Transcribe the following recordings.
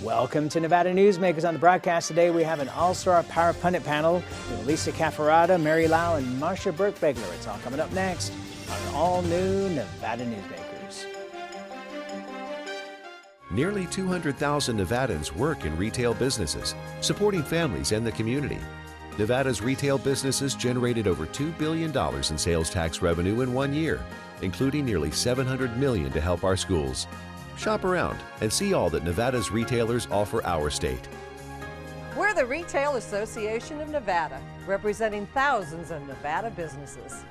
Welcome to Nevada Newsmakers. On the broadcast today, we have an all-star Power Pundit panel with Lisa Cafferata, Mary Lau, and Marsha Burke-Begler. It's all coming up next on an all-new Nevada Newsmakers. Nearly 200,000 Nevadans work in retail businesses, supporting families and the community. Nevada's retail businesses generated over $2 billion in sales tax revenue in 1 year, including nearly $700 million to help our schools. Shop around and see all that Nevada's retailers offer our state. We're the Retail Association of Nevada, representing thousands of Nevada businesses.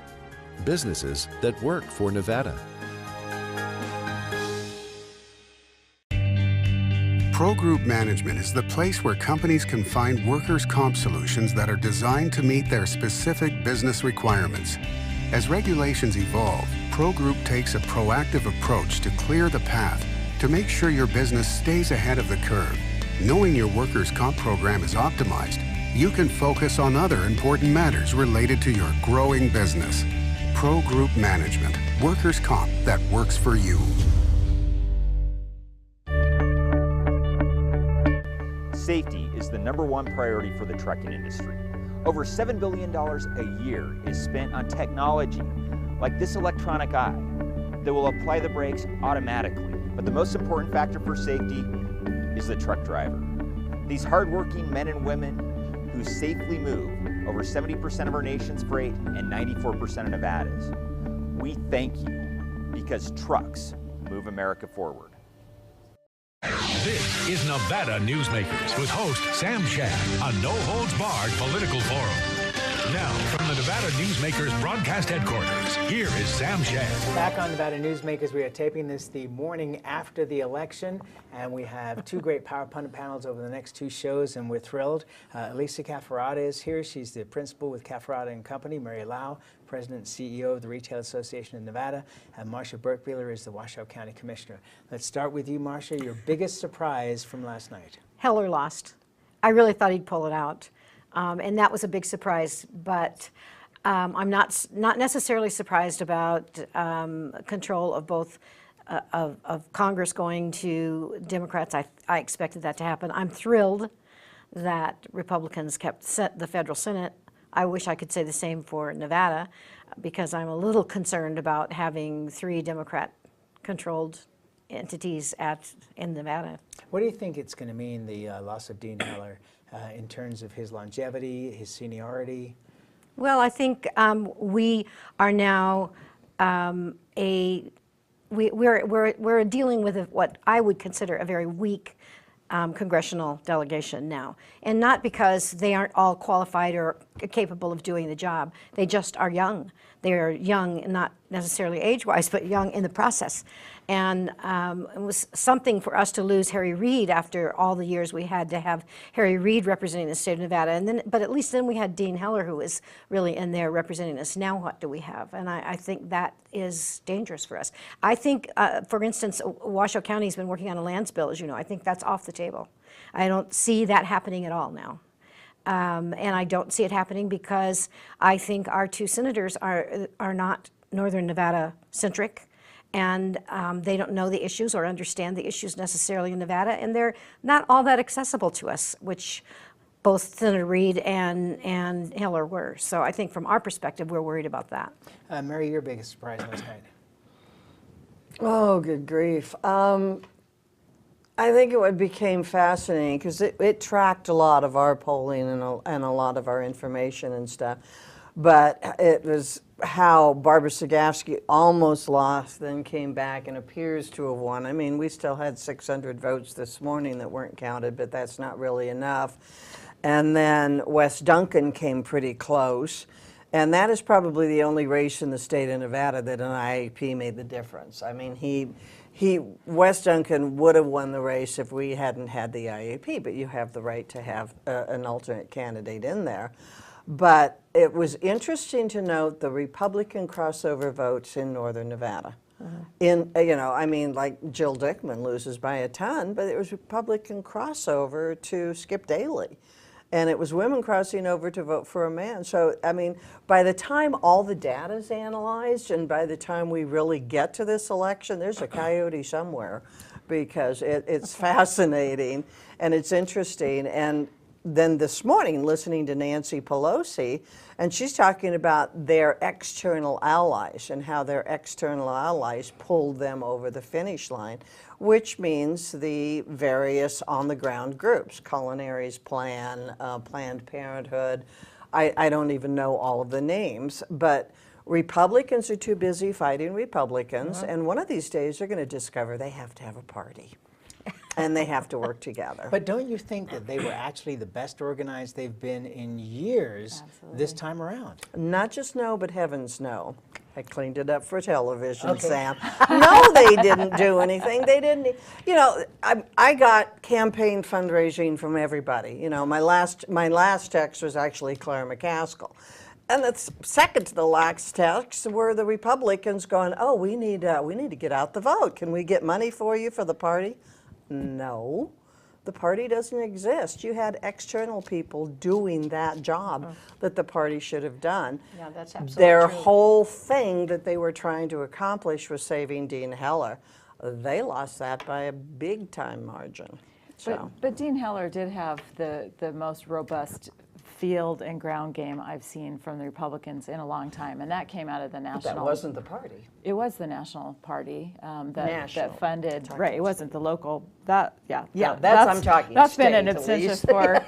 Businesses that work for Nevada. Pro Group Management is the place where companies can find workers' comp solutions that are designed to meet their specific business requirements. As regulations evolve, Pro Group takes a proactive approach to clear the path to make sure your business stays ahead of the curve. Knowing your workers' comp program is optimized, you can focus on other important matters related to your growing business. Pro Group Management, workers' comp that works for you. Safety is the #1 priority for the trucking industry. Over $7 billion a year is spent on technology like this electronic eye that will apply the brakes automatically. But the most important factor for safety is the truck driver. These hardworking men and women who safely move over 70% of our nation's freight and 94% of Nevada's. We thank you because trucks move America forward. This is Nevada Newsmakers with host Sam Shad, a no-holds-barred political forum. Now, from the Nevada Newsmakers broadcast headquarters, here is Sam Shad. Back on Nevada Newsmakers, we are taping this the morning after the election, and we have two great Power Pundit panels over the next two shows, and we're thrilled. Lisa Cafferata is here. She's the principal with Cafferata and Company. Mary Lau, President and CEO of the Retail Association of Nevada, and Marsha Burke-Begler is the Washoe County Commissioner. Let's start with you, Marsha. Your biggest surprise from last night? Heller lost. I really thought he'd pull it out. And that was a big surprise, but I'm not necessarily surprised about control of both of Congress going to Democrats. I expected that to happen. I'm thrilled that Republicans kept the federal Senate. I wish I could say the same for Nevada, because I'm a little concerned about having 3 Democrat-controlled entities in Nevada. What do you think it's going to mean, the loss of Dean Heller, in terms of his longevity, his seniority? Well, I think we are now we're dealing with what I would consider a very weak congressional delegation now, and not because they aren't all qualified or capable of doing the job. They just are young. They're young, not necessarily age-wise, but young in the process. And it was something for us to lose Harry Reid after all the years we had to have Harry Reid representing the state of Nevada. And then, but at least then we had Dean Heller, who was really in there representing us. Now what do we have? And I think that is dangerous for us. I think, for instance, Washoe County has been working on a lands bill, as you know. I think that's off the table. I don't see that happening at all now. And I don't see it happening because I think our 2 senators are not Northern Nevada centric, and they don't know the issues or understand the issues necessarily in Nevada, and they're not all that accessible to us, which both Senator Reid and Heller were. So I think from our perspective, we're worried about that. Mary, your biggest surprise last night? Oh, good grief. I think it became fascinating because it tracked a lot of our polling and a lot of our information and stuff. But it was how Barbara Sagafsky almost lost, then came back and appears to have won. I mean, we still had 600 votes this morning that weren't counted, but that's not really enough. And then Wes Duncan came pretty close. And that is probably the only race in the state of Nevada that an IAP made the difference. I mean, Wes Duncan would have won the race if we hadn't had the IAP, but you have the right to have an alternate candidate in there. But it was interesting to note the Republican crossover votes in Northern Nevada. I mean, like Jill Dickman loses by a ton, but it was Republican crossover to Skip Daly. And it was women crossing over to vote for a man. So, I mean, by the time all the data is analyzed and by the time we really get to this election, there's a coyote somewhere because it's fascinating and it's interesting. And then this morning, listening to Nancy Pelosi, and she's talking about their external allies and how their external allies pulled them over the finish line, which means the various on-the-ground groups, Culinary's Plan, Planned Parenthood. I don't even know all of the names, but Republicans are too busy fighting Republicans, and one of these days they're going to discover they have to have a party. And they have to work together. But don't you think that they were actually the best organized they've been in years this time around? Not just no, but heavens no. I cleaned it up for television, Sam. No, they didn't do anything. They didn't. You know, I got campaign fundraising from everybody. You know, my last text was actually Claire McCaskill. And the second to the last text were the Republicans going, "Oh, we need to get out the vote. Can we get money for you for the party?" No, the party doesn't exist. You had external people doing that job that the party should have done. Yeah, that's absolutely Their true. whole thing that they were trying to accomplish was saving Dean Heller. They lost that by a big time margin. So. But Dean Heller did have the most robust field and ground game I've seen from the Republicans in a long time, and that came out of the national. That wasn't the party. It was the National Party National. that funded. Talking Right, it wasn't the local. That's I'm talking That's been in state, absentia Elise. for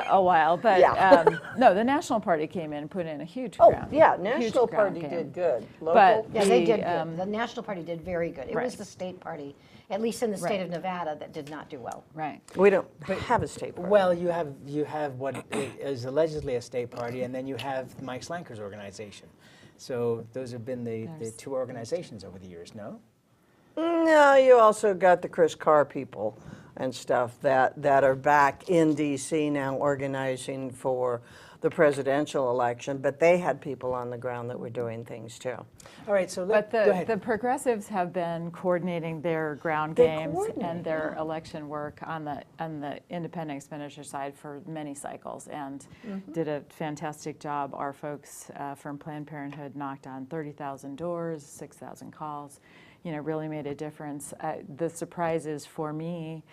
a while, but Yeah. no, the National Party came in and put in a huge Oh, ground. yeah, huge National ground Party game. did good. Local, But Yeah, they the, did good. The National Party did very good. It was Right. the state party, at least in the state Right. of Nevada, that did not do well. Right. we don't have a state party. Well, you have what is allegedly a state party, and then you have Mike Slanker's organization. So those have been the two organizations over the years, no? No, you also got the Chris Carr people and stuff that are back in D.C. now organizing for the presidential election, but they had people on the ground that were doing things too. All right, so But go ahead. the progressives have been coordinating their ground They games coordinate, and their election work on the independent expenditure side for many cycles, and did a fantastic job. Our folks from Planned Parenthood knocked on 30,000 doors, 6,000 calls. You know, really made a difference. The surprises for me.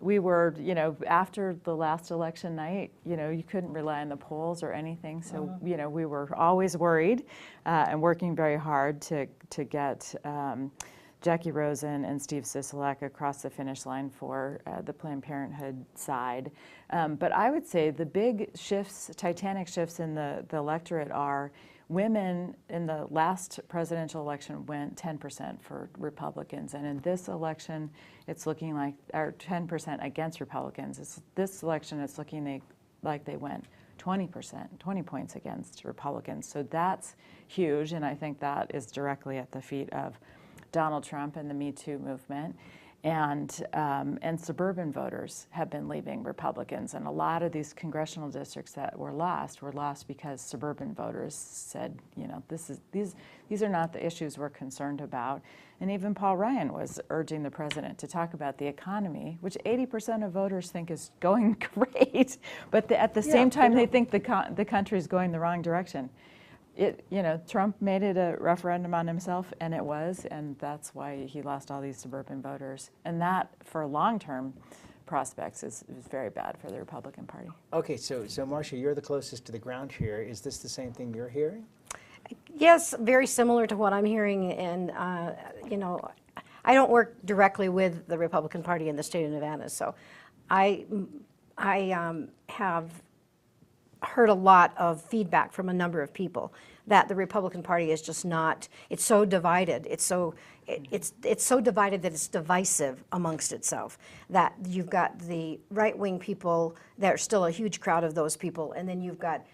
We were, you know, after the last election night, you know, you couldn't rely on the polls or anything. So, you know, we were always worried and working very hard to get Jackie Rosen and Steve Sisolak across the finish line for the Planned Parenthood side. But I would say the big shifts, titanic shifts in the electorate are women in the last presidential election went 10% for Republicans, and in this election, it's looking like, or 10% against Republicans. This election, it's looking like they went 20%, 20 points against Republicans. So that's huge, and I think that is directly at the feet of Donald Trump and the Me Too movement. And suburban voters have been leaving Republicans, and a lot of these congressional districts that were lost because suburban voters said, you know, these are not the issues we're concerned about. And even Paul Ryan was urging the president to talk about the economy, which 80% of voters think is going great, but at the same time they think the country is going the wrong direction. You know, Trump made it a referendum on himself, and it was, and that's why he lost all these suburban voters. And that, for long-term prospects, is very bad for the Republican Party. Okay, so Marcia, you're the closest to the ground here. Is this the same thing you're hearing? Yes, very similar to what I'm hearing, and you know, I don't work directly with the Republican Party in the state of Nevada, so I have heard a lot of feedback from a number of people that the Republican Party is just not, it's so divided, it's so divided that it's divisive amongst itself, that you've got the right-wing people, there's still a huge crowd of those people, and then you've got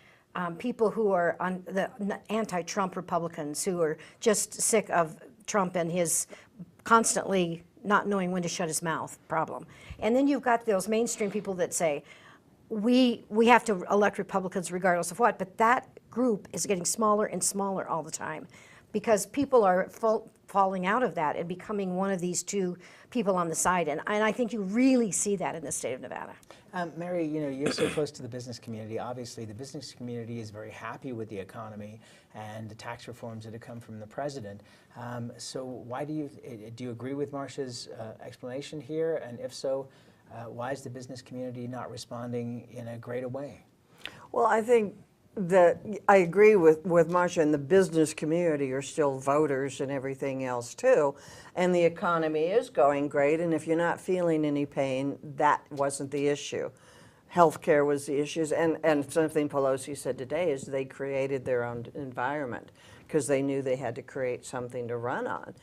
people who are on the anti-Trump Republicans who are just sick of Trump and his constantly not knowing when to shut his mouth problem. And then you've got those mainstream people that say, we have to elect Republicans regardless of what, but that group is getting smaller and smaller all the time. because people are falling out of that and becoming one of these two people on the side. And I think you really see that in the state of Nevada. Mary, you know, you're so close to the business community. Obviously, the business community is very happy with the economy and the tax reforms that have come from the president. So why do you agree with Marcia's explanation here? And if so, why is the business community not responding in a greater way? Well, I think that I agree with Marcia, and the business community are still voters and everything else too. And the economy is going great, and if you're not feeling any pain, that wasn't the issue. Healthcare was the issues, and something Pelosi said today is they created their own environment because they knew they had to create something to run on.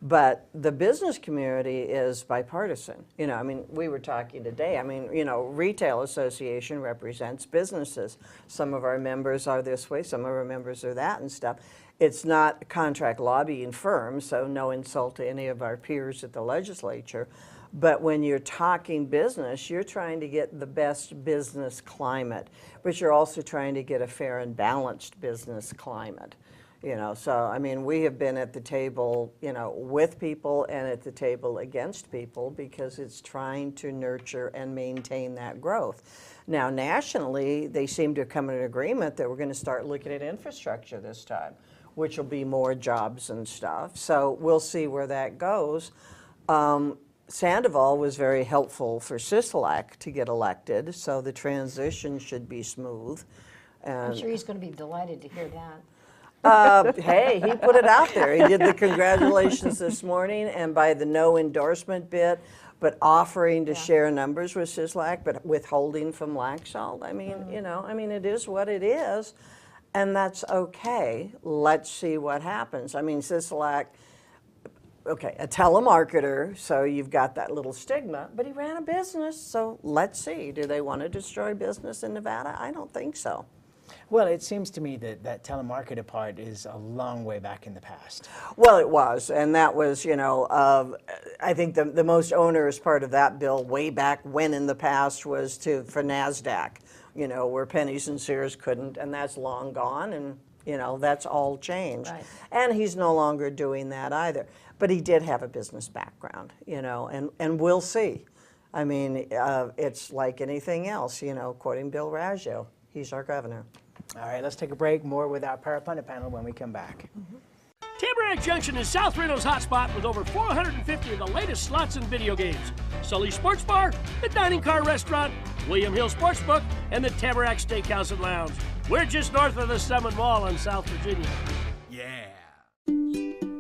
But the business community is bipartisan. You know, I mean, we were talking today, I mean, you know, Retail Association represents businesses. Some of our members are this way, some of our members are that and stuff. It's not a contract lobbying firm, so no insult to any of our peers at the legislature. But when you're talking business, you're trying to get the best business climate, but you're also trying to get a fair and balanced business climate. You know, so I mean, we have been at the table, you know, with people and at the table against people because it's trying to nurture and maintain that growth. Now, nationally, they seem to have come to an agreement that we're going to start looking at infrastructure this time, which will be more jobs and stuff. So we'll see where that goes. Sandoval was very helpful for Sisolak to get elected, so the transition should be smooth. And I'm sure he's going to be delighted to hear that. Hey, he put it out there. He did the congratulations this morning, and by the no endorsement bit, but offering to share numbers with Sisolak, but withholding from Laxalt. I mean, you know, I mean, it is what it is, and that's okay. Let's see what happens. I mean, Sisolak, okay, a telemarketer, so you've got that little stigma, but he ran a business, so let's see. Do they want to destroy business in Nevada? I don't think so. Well, it seems to me that that telemarketer part is a long way back in the past. Well, it was, and that was, you know, I think the most onerous part of that bill way back when in the past was for NASDAQ, you know, where Pennies and Sears couldn't, and that's long gone, and, you know, that's all changed. Right. And he's no longer doing that either. But he did have a business background, you know, and we'll see. I mean, it's like anything else, you know, quoting Bill Raggio, he's our governor. All right, let's take a break. More with our Power Pundit panel when we come back. Tamarack Junction is South Reno's hotspot with over 450 of the latest slots and video games. Sully's Sports Bar, the Dining Car Restaurant, William Hill Sportsbook, and the Tamarack Steakhouse and Lounge. We're just north of the Summit Mall in South Virginia. Yeah.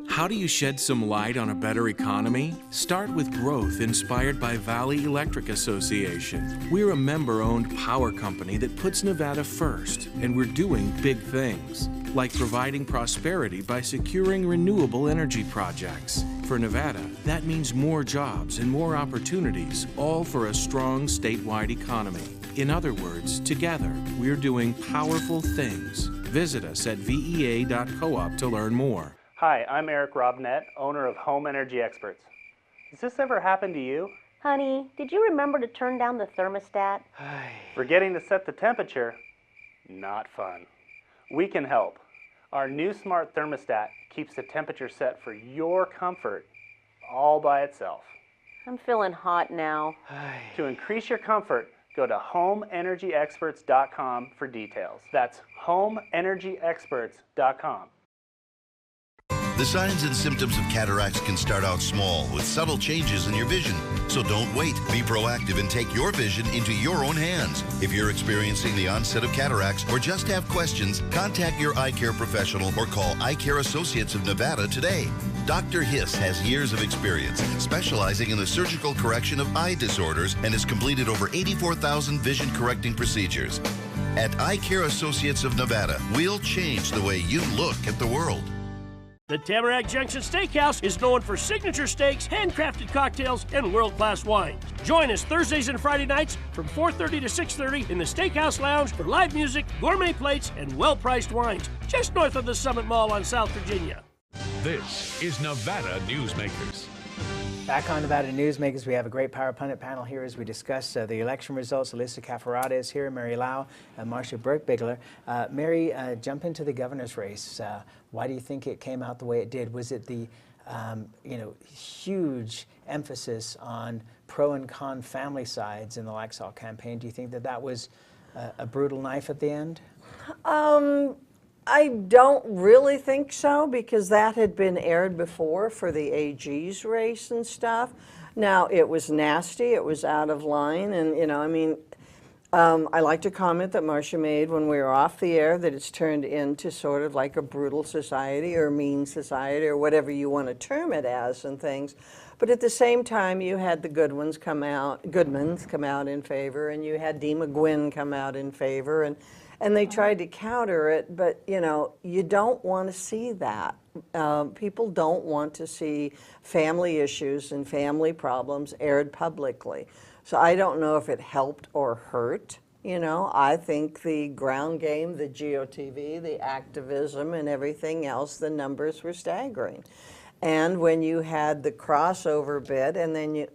How do you shed some light on a better economy? Start with growth inspired by Valley Electric Association. We're a member-owned power company that puts Nevada first, and we're doing big things, like providing prosperity by securing renewable energy projects. For Nevada, that means more jobs and more opportunities, all for a strong statewide economy. In other words, together, we're doing powerful things. Visit us at vea.coop to learn more. Hi, I'm Eric Robnett, owner of Home Energy Experts. Has this ever happened to you? Honey, did you remember to turn down the thermostat? Forgetting to set the temperature? Not fun. We can help. Our new smart thermostat keeps the temperature set for your comfort all by itself. I'm feeling hot now. To increase your comfort, go to homeenergyexperts.com for details. That's homeenergyexperts.com. The signs and symptoms of cataracts can start out small with subtle changes in your vision. So don't wait. Be proactive and take your vision into your own hands. If you're experiencing the onset of cataracts or just have questions, contact your eye care professional or call Eye Care Associates of Nevada today. Dr. Hiss has years of experience specializing in the surgical correction of eye disorders and has completed over 84,000 vision correcting procedures. At Eye Care Associates of Nevada, we'll change the way you look at the world. The Tamarack Junction Steakhouse is known for signature steaks, handcrafted cocktails, and world-class wines. Join us Thursdays and Friday nights from 4:30 to 6:30 in the Steakhouse Lounge for live music, gourmet plates, and well-priced wines, just north of the Summit Mall on South Virginia. This is Nevada Newsmakers. Back on Nevada Newsmakers, we have a great Power Pundit panel here as we discuss the election results. Alyssa Cafferata is here, Mary Lau, Marcia Burke-Bigler. Mary, jump into the governor's race. Why do you think it came out the way it did? Was it the huge emphasis on pro and con family sides in the Laxalt campaign? Do you think that that was a brutal knife at the end? I don't really think so, because that had been aired before for the AG's race and stuff. Now, it was nasty, it was out of line, and I liked a comment that Marcia made when we were off the air, that it's turned into sort of like a brutal society or mean society or whatever you want to term it as and things. But at the same time, you had the Goodmans come out in favor, and you had Dee McGuinn come out in favor, and they tried to counter it, but you don't want to see that. People don't want to see family issues and family problems aired publicly. So I don't know if it helped or hurt. I think the ground game, the GOTV, the activism and everything else, the numbers were staggering. And when you had the crossover bid, and then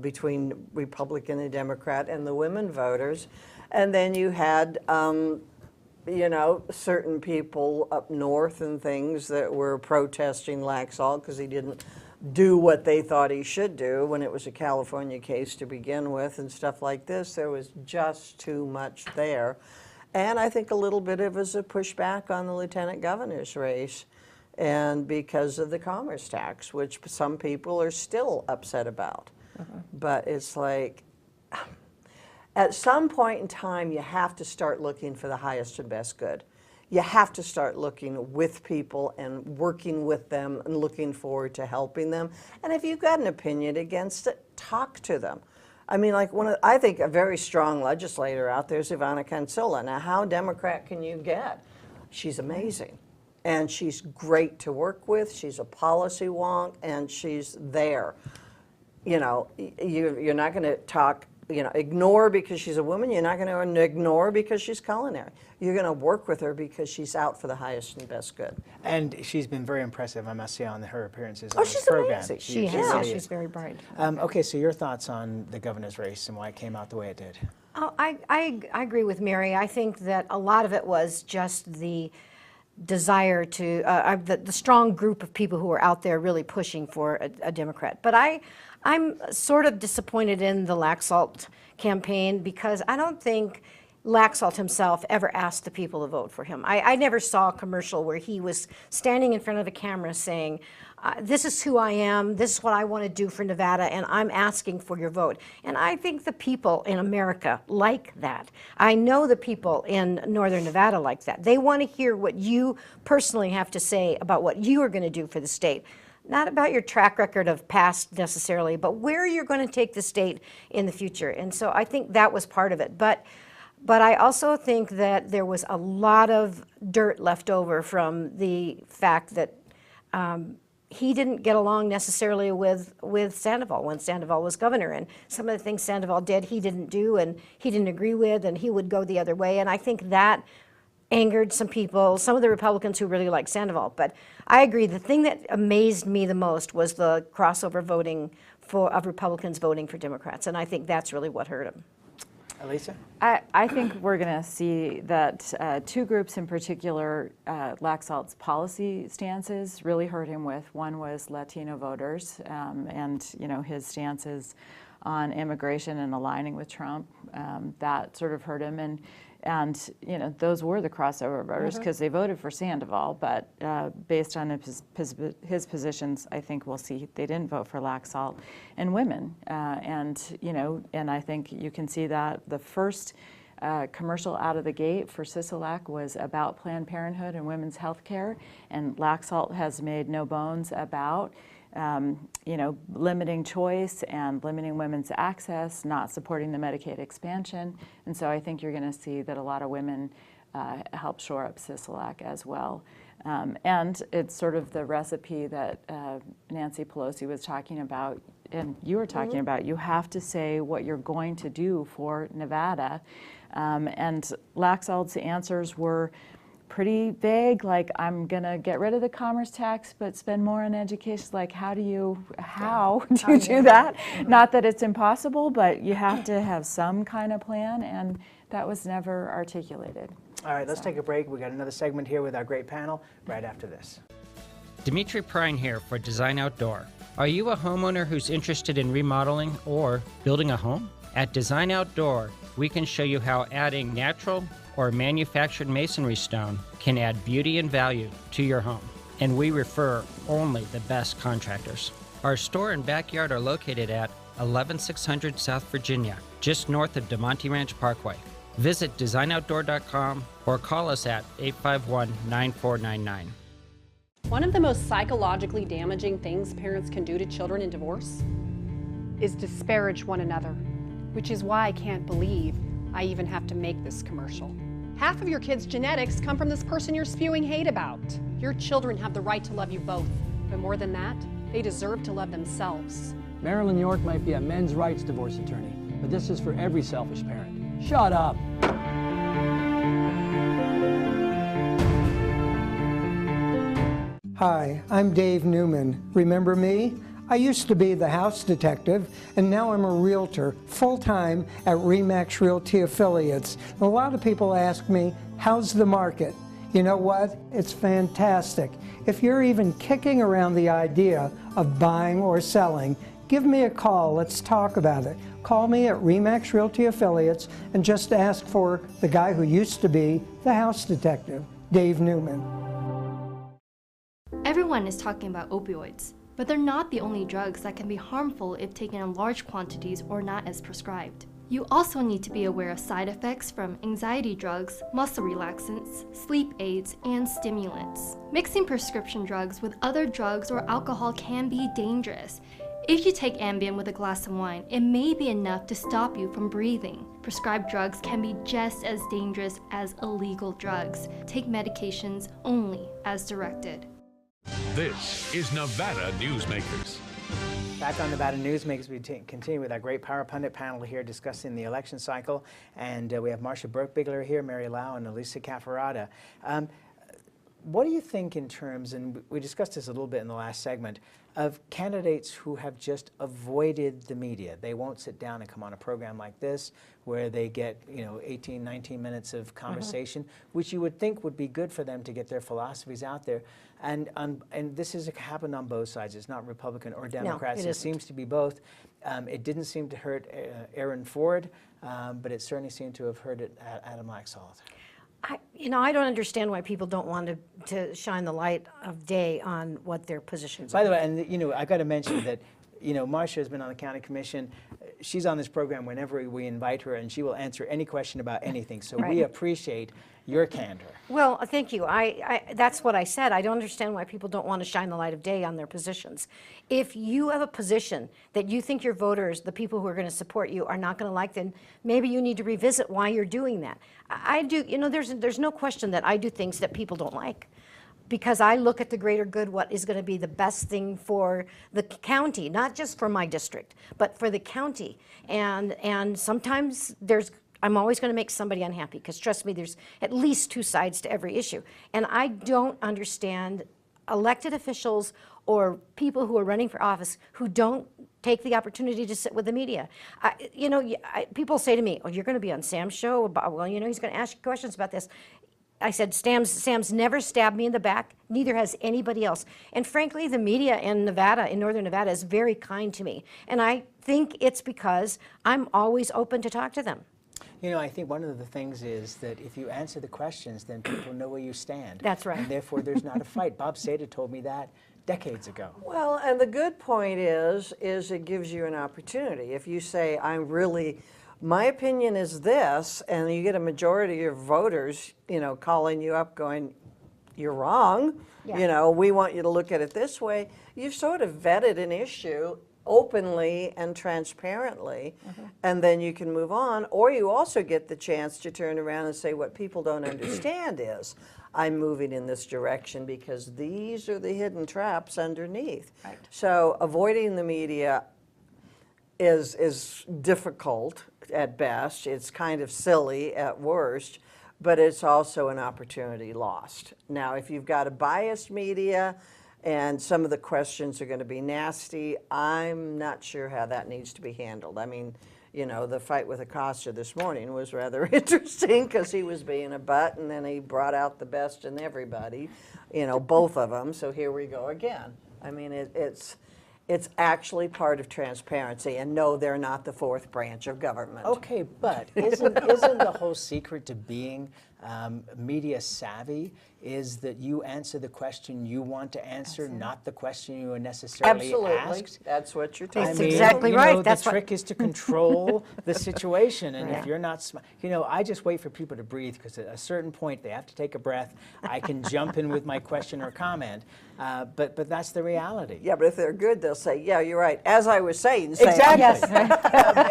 between Republican and Democrat and the women voters, and then you had, certain people up north and things that were protesting Laxalt because he didn't do what they thought he should do when it was a California case to begin with and stuff like this. There was just too much there. And I think a little bit of it was a pushback on the lieutenant governor's race, and because of the commerce tax, which some people are still upset about. But it's like, at some point in time, you have to start looking for the highest and best good. You have to start looking with people and working with them and looking forward to helping them. And if you've got an opinion against it, talk to them. I mean, like I think a very strong legislator out there is Ivana Cancilla. Now, how Democrat can you get? She's amazing. And she's great to work with. She's a policy wonk, and she's there. You're not going to talk, ignore because she's a woman. You're not going to ignore because she's culinary. You're going to work with her because she's out for the highest and best good. And she's been very impressive, I must say, on her appearances on Oh, this she's program. amazing. She has. She's very bright. Okay, so your thoughts on the governor's race and why it came out the way it did? Oh, I agree with Mary. I think that a lot of it was just the desire to, the strong group of people who were out there really pushing for a Democrat. But I'm sort of disappointed in the Laxalt campaign, because I don't think Laxalt himself ever asked the people to vote for him. I never saw a commercial where he was standing in front of the camera saying, this is who I am, this is what I want to do for Nevada, and I'm asking for your vote. And I think the people in America like that. I know the people in Northern Nevada like that. They want to hear what you personally have to say about what you are going to do for the state. Not about your track record of past necessarily, but where you're going to take the state in the future. And so I think that was part of it. But I also think that there was a lot of dirt left over from the fact that he didn't get along necessarily with Sandoval when Sandoval was governor. And some of the things Sandoval did, he didn't do, and he didn't agree with, and he would go the other way. And I think that angered some people, some of the Republicans who really like Sandoval. But I agree, the thing that amazed me the most was the crossover voting of Republicans voting for Democrats. And I think that's really what hurt them. Elisa? I think we're going to see that two groups in particular, Laxalt's policy stances really hurt him with. One was Latino voters, and his stances on immigration and aligning with Trump. That sort of hurt him, and those were the crossover voters because they voted for Sandoval, but based on his positions, I think we'll see they didn't vote for Laxalt. And women, and I think you can see that the first commercial out of the gate for Sisolak was about Planned Parenthood and women's health care, and Laxalt has made no bones about limiting choice and limiting women's access, not supporting the Medicaid expansion. And so I think you're going to see that a lot of women help shore up Sisolak as well. And it's sort of the recipe that Nancy Pelosi was talking about and you were talking about. You have to say what you're going to do for Nevada. And Laxalt's answers were pretty vague, like I'm gonna get rid of the commerce tax but spend more on education. Like how do you do that? Not that it's impossible, but you have to have some kind of plan, and that was never articulated. All right, let's take a break. We got another segment here with our great panel right after this. Dimitri Prine here for Design Outdoor. Are you a homeowner who's interested in remodeling or building a home? At Design Outdoor, we can show you how adding natural or manufactured masonry stone can add beauty and value to your home. And we refer only the best contractors. Our store and backyard are located at 11600 South Virginia, just north of DeMonte Ranch Parkway. Visit designoutdoor.com or call us at 851-9499. One of the most psychologically damaging things parents can do to children in divorce is disparage one another, which is why I can't believe I even have to make this commercial. Half of your kids' genetics come from this person you're spewing hate about. Your children have the right to love you both, but more than that, they deserve to love themselves. Marilyn York might be a men's rights divorce attorney, but this is for every selfish parent. Shut up. Hi, I'm Dave Newman. Remember me? I used to be the house detective, and now I'm a realtor full-time at RE/MAX Realty Affiliates. A lot of people ask me, how's the market? You know what? It's fantastic. If you're even kicking around the idea of buying or selling, give me a call. Let's talk about it. Call me at RE/MAX Realty Affiliates and just ask for the guy who used to be the house detective, Dave Newman. Everyone is talking about opioids, but they're not the only drugs that can be harmful if taken in large quantities or not as prescribed. You also need to be aware of side effects from anxiety drugs, muscle relaxants, sleep aids, and stimulants. Mixing prescription drugs with other drugs or alcohol can be dangerous. If you take Ambien with a glass of wine, it may be enough to stop you from breathing. Prescribed drugs can be just as dangerous as illegal drugs. Take medications only as directed. This is Nevada Newsmakers. Back on Nevada Newsmakers, we continue with our great Power Pundit panel here discussing the election cycle. And we have Marcia Burke-Bigler here, Mary Lau, and Elisa Cafferata. What do you think in terms, and we discussed this a little bit in the last segment, of candidates who have just avoided the media? They won't sit down and come on a program like this where they get 18, 19 minutes of conversation, which you would think would be good for them to get their philosophies out there. And this has happened on both sides. It's not Republican or Democrats. No, it seems to be both. It didn't seem to hurt Aaron Ford, but it certainly seemed to have hurt Adam Laxalt. I don't understand why people don't want to shine the light of day on what their positions are. By the way, and I got to mention that, Marcia has been on the county commission. She's on this program whenever we invite her, and she will answer any question about anything. So we appreciate your candor. Well, thank you. That's what I said. I don't understand why people don't want to shine the light of day on their positions. If you have a position that you think your voters, the people who are going to support you, are not going to like, then maybe you need to revisit why you're doing that. I do, there's no question that I do things that people don't like, because I look at the greater good, what is going to be the best thing for the county, not just for my district, but for the county. And sometimes I'm always going to make somebody unhappy, because trust me, there's at least two sides to every issue. And I don't understand elected officials or people who are running for office who don't take the opportunity to sit with the media. People say to me, "Oh, you're going to be on Sam's show about, well, he's going to ask you questions about this." I said, Sam's never stabbed me in the back, neither has anybody else. And frankly, the media in Nevada, in northern Nevada, is very kind to me. And I think it's because I'm always open to talk to them. I think one of the things is that if you answer the questions, then people know where you stand. That's right. And therefore, there's not a fight. Bob Seda told me that decades ago. Well, and the good point is it gives you an opportunity. If you say, my opinion is this, and you get a majority of your voters, calling you up going, you're wrong, we want you to look at it this way, you've sort of vetted an issue openly and transparently, and then you can move on. Or you also get the chance to turn around and say, what people don't understand is, I'm moving in this direction because these are the hidden traps underneath. Right. So avoiding the media is difficult at best. It's kind of silly at worst. but it's also an opportunity lost. Now, if you've got a biased media and some of the questions are going to be nasty, I'm not sure how that needs to be handled. I mean, you know, the fight with Acosta this morning was rather interesting because he was being a butt and then he brought out the best in everybody, you know, both of them. So here we go again. I mean, it's actually part of transparency, and no, they're not the fourth branch of government. Okay, but isn't the whole secret to being media savvy is that you answer the question you want to answer, not the question you were necessarily asked? That's what you're talking about. That's exactly right. The trick is to control the situation, and if you're not smart, you know, I just wait for people to breathe, because at a certain point they have to take a breath. I can jump in with my question or comment, but that's the reality. Yeah, but if they're good, they'll say, "Yeah, you're right." As I was saying, exactly. Yes.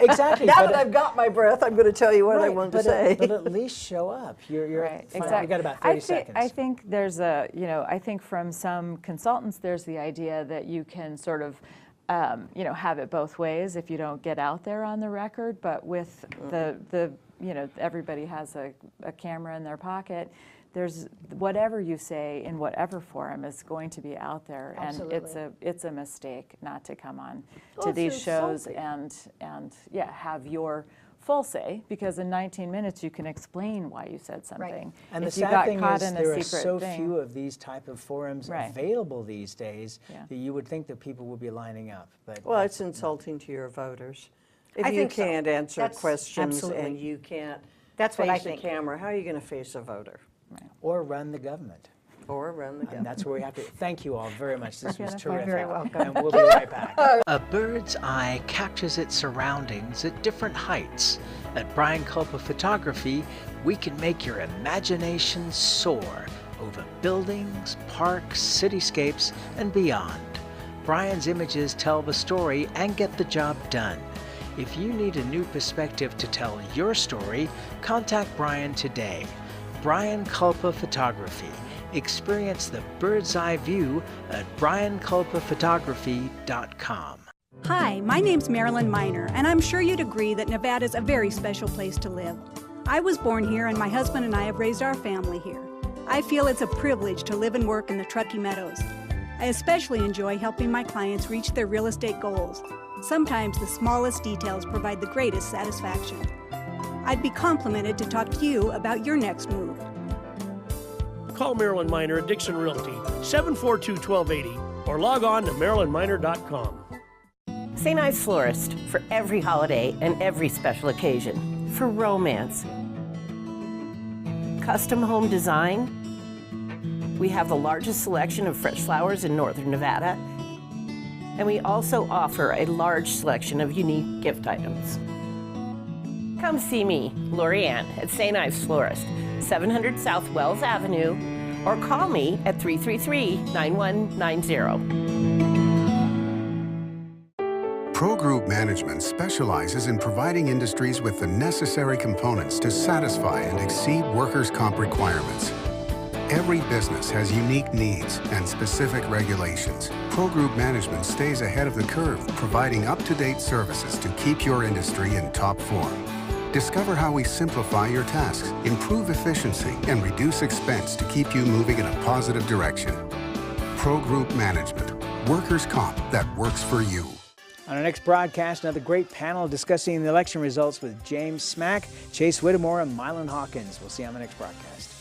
Exactly. Now that I've got my breath, I'm going to tell you what I want to say. But at least show up. You're right. fine. Exactly. We got about 30 seconds. I think there's a, you know, I think from some consultants there's the idea that you can sort of, you know, have it both ways if you don't get out there on the record. But with the you know, everybody has a camera in their pocket. There's whatever you say in whatever forum is going to be out there. Absolutely. And it's a mistake not to come on to these shows and yeah, have your full say, because in 19 minutes you can explain why you said something. Right. And if the you sad got thing caught is in there a are secret so thing, few of these type of forums available these days that you would think that people would be lining up. But well, it's insulting to your voters. If I you think so. can't answer That's questions absolutely. and you can't That's face what I a think. camera, how are you going to face a voter? Or run the government. Or run the government. And that's where we have to. Thank you all very much. This was terrific. You're very welcome. And we'll be right back. A bird's eye captures its surroundings at different heights. At Brian Culpa Photography, we can make your imagination soar over buildings, parks, cityscapes, and beyond. Brian's images tell the story and get the job done. If you need a new perspective to tell your story, contact Brian today. Brian Culpa Photography. Experience the bird's eye view at brianculpaphotography.com. Hi, my name's Marilyn Miner, and I'm sure you'd agree that Nevada's a very special place to live. I was born here, and my husband and I have raised our family here. I feel it's a privilege to live and work in the Truckee Meadows. I especially enjoy helping my clients reach their real estate goals. Sometimes the smallest details provide the greatest satisfaction. I'd be complimented to talk to you about your next move. Call Marilyn Miner at Dixon Realty, 742-1280, or log on to marilynminer.com. St. Ives Florist, for every holiday and every special occasion. For romance. Custom home design. We have the largest selection of fresh flowers in northern Nevada. And we also offer a large selection of unique gift items. Come see me, Lori Ann, at St. Ives Florist, 700 South Wells Avenue, or call me at 333-9190. Pro Group Management specializes in providing industries with the necessary components to satisfy and exceed workers' comp requirements. Every business has unique needs and specific regulations. Pro Group Management stays ahead of the curve, providing up-to-date services to keep your industry in top form. Discover how we simplify your tasks, improve efficiency, and reduce expense to keep you moving in a positive direction. Pro Group Management, workers' comp that works for you. On our next broadcast, another great panel discussing the election results with James Smack, Chase Whittemore, and Mylan Hawkins. We'll see you on the next broadcast.